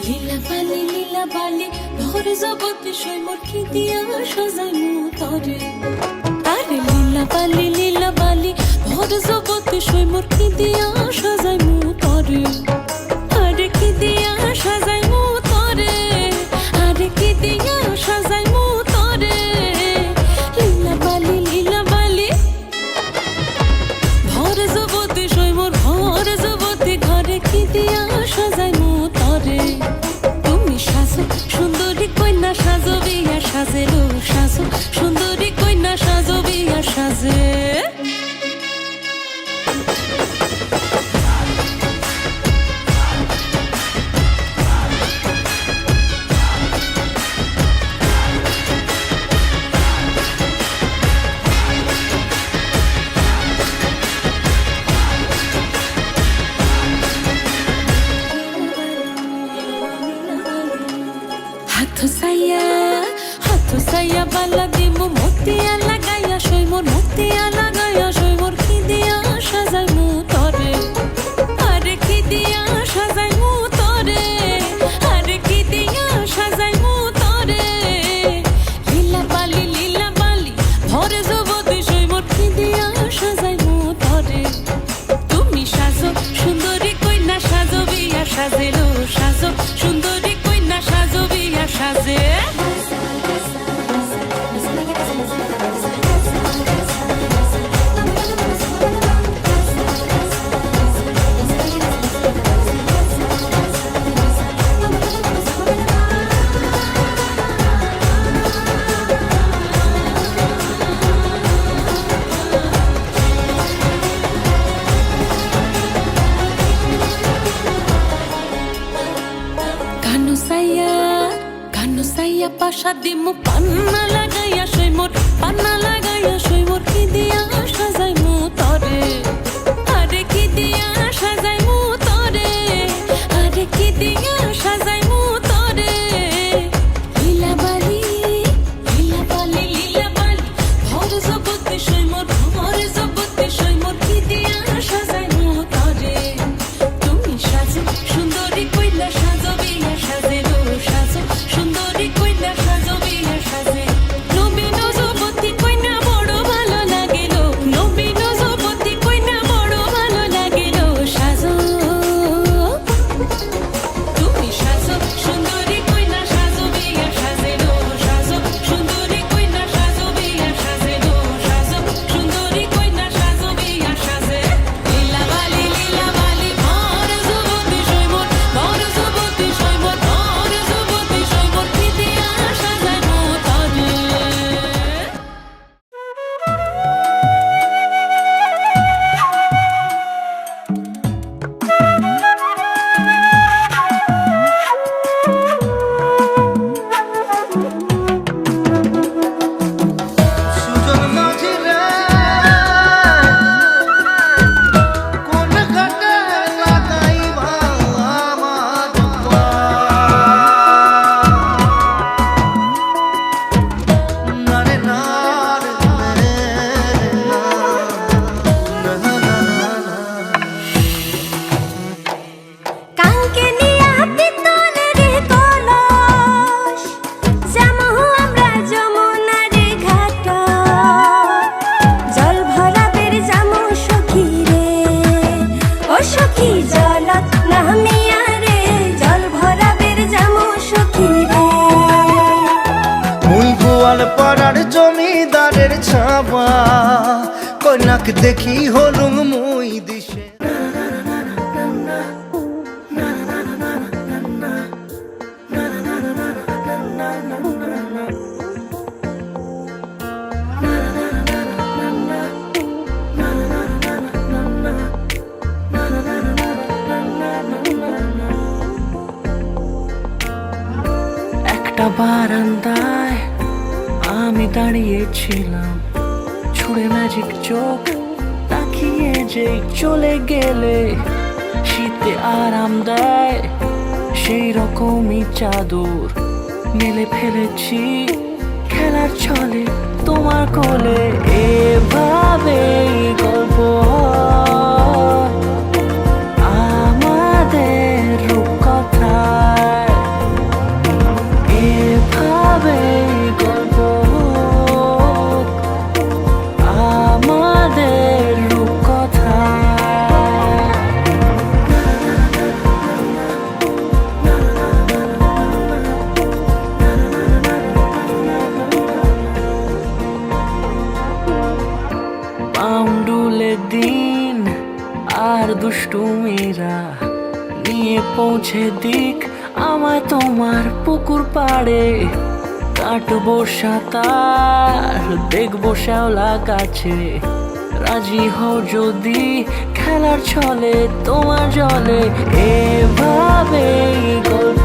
লীলা বালি ভর জগতে সই মোর খিদিয়া সাজাইমু তরে। আরে লীলা বালি ভর জগতে সই মোর খিদিয়া সাজাইমু তরে। আরে খিদিয়া সাজাইমু তরে, আরে খিদিয়া সাজাইমু তরে। লীলা বালি ভর জগতে সই মোর ভর জগতে ঘরে খিদিয়া সাজাইমু তরে। তুমি সাজো সুন্দরী কন্যা সাজো বিয়া সাজে লো, সাজো সুন্দরী কন্যা সাজো বিয়া সাজে। হাথ সাইয়া বালা দিমু মতিয়া লাগাইয়া সই মোর, মতিয়া লাগাইয়া সই মোর খিদিয়া সাজাইমু তরে। আরে খিদিয়া সাজাইমু তরে, আরে খিদিয়া সাজাইমু তরে। লীলা বালি ভরে জগতে সই মোর খিদিয়া সাজাইমু তরে। তুমি সাজো সুন্দরী কন্যা সাজো বিয়া সাজেলো, সাজো সুন্দরী কন্যা সাজো বিয়া সাজে। কানু সাইয়া পাশা দিমু পান্না লাগাইয়া সই মোর, পান্না লাগাইয়া সই মোর খিদিয়া সাজাইমু তরে। আরে খিদিয়া সাজাইমু তরে, আরে খিদিয়া সাজাইমু তরে। লীলা বালি ভর জগতে সই মোর, ভর জগতে সই মোর খিদিয়া সাজাইমু তরে। তুমি সাজো সুন্দরী কইলা সাজো বিয়া সাজেলো, সাজো সুন্দরী কইলা সাজো বিয়া সাজে। নবীন যুবতী কইনা বড় ভালো লাগিল, নবীন যুবতী কইনা বড় ভালো লাগিল। সাজো তুমি সাজো সুন্দরী কইনা সাজো বিয়া সাজেলো, সাজো সুন্দরী কইনা সাজো বিয়া সাজেলো, সাজো সুন্দরী কইনা সাজো বিয়া সাজে। লীলা বালি ভর জগতে সই মোর, ভর জগতে সই মোর, ভর জগতে সই মোর খিদিয়া সাজাইমু তরে। সুজন মাঝি রে কোন ঘাটে কাটাইবা আমার না রে না রে না কাউকে নিয়া পিতল রে কলস যামু আমরা যমুনার ঘাট। জল ভরাবের যামু সখী রে, ও সখী জলত নামিয়া রে। জল ভরাবের যামু সখী রে। মুই গোয়াল পাড়ার জমিদারের ছাবা কন্যাক দেখি হলুম মুই দিশে। একটা বারান্দায় আমি দাঁড়িয়েছিলাম, ছুঁড়ে ম্যাজিক চোখ তাকিয়ে যে চলে গেলে। শীতে আরাম দেয় সেই রকমই চাদর মেলে ফেলেছি খেলার ছলে তোমার কোলে। এভাবেই গল্প হয় আমাদের রূপকথায়। নিয়ে পৌঁছে দিক আমায় তোমার পুকুর পাড়ে। কাটবো সাঁতার, দেখবো শ্যাওলা গাছে, রাজি হও যদি খেলার ছলে তোমার জলে। এভাবেই গল্প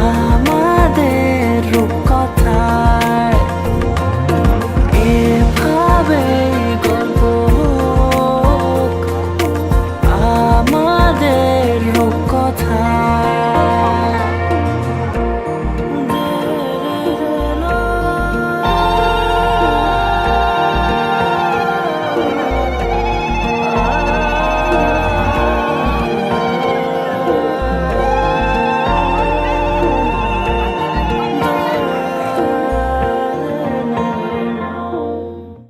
আমাদের